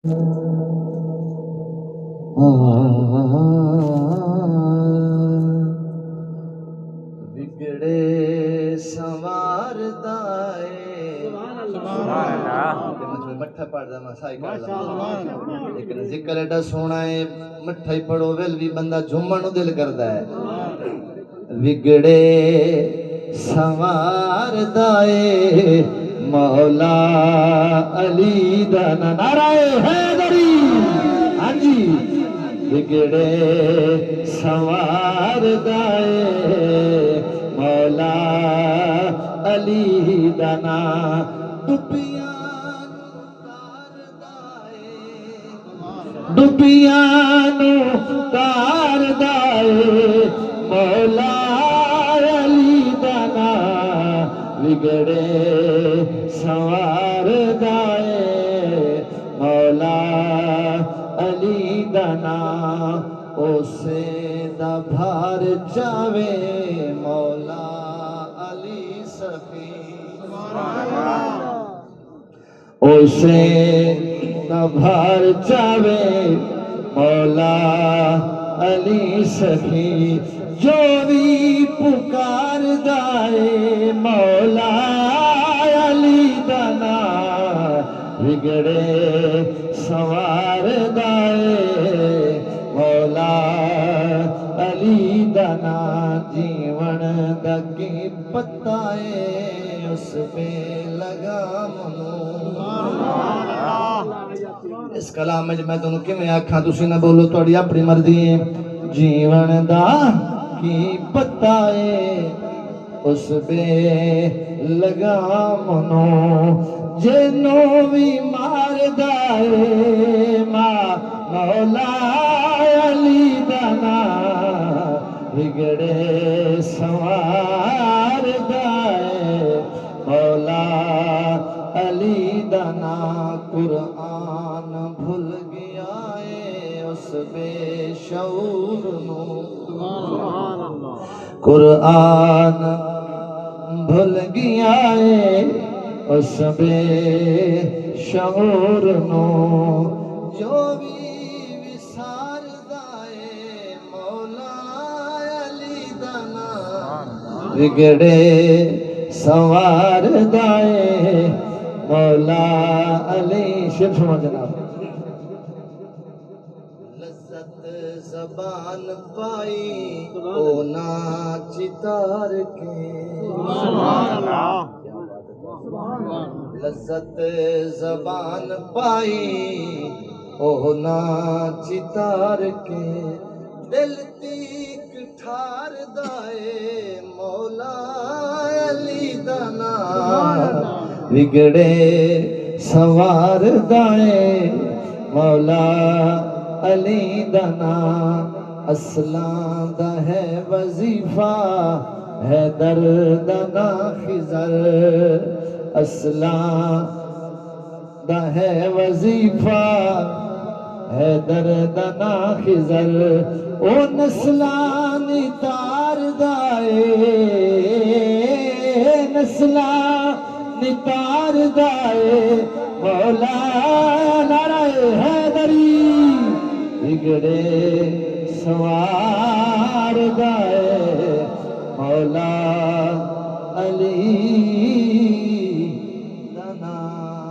بگڑے سنواردا مٹھا پڑھدا مسائی کردا لیکن ذکر ایڈا سونا ہے مٹھا ہی پڑھو ویل بھی بندہ جھومن نو دل کردا ہے بگڑے سنواردا مولا علی دا نعرہ حیدری ہاں جی بگڑے سنواردا مولا علی دا نام ڈبیاں نو تاردا مولا علی دا نام بگڑے سنواردا مولا علی دا نام اسے دا بھار جاوے مولا علی سخی اسے دا بھار جاوے مولا علی سخی جو بھی پکار دائے مولا علی دا نام بگڑے سنوار دائے مولا علی دا نام جیون دا کی پتہ ہے اس پہ لگا منو اس کلام میں تنوں کیویں آکھاں تسی نہ بولو تہاڈی اپنی مرضی ہے جیون دا کی پتہ ہے اس پہ لگا منو جنو بھی ماردا ہے مولا علی دا نام بگڑے سنواردا مولا علی دا نام قرآن بھول گیا ہے اس بے شعور نو قرآن بھول گیا ہے اس بے شعور نو جو بھی وساردا ہے مولا علی دا نام بگڑے سنواردا مولا علی شیر سنو جناب لذت زبان پائی او ناچ تار کے لذت زبان پائی او ناچ تار کے دل تیک ٹھار دائے مولا علی دا نام بگڑے سنواردا مولا علی دا نام اصلاں دا ہے وظیفہ ہے درد نہ خضر اصلاں دا ہے وظیفہ ہے درد نہ خضر او نسلان تاردا نسلان تاردا مولا نعرہ حیدری بگڑے سنواردا مولا علی دا نام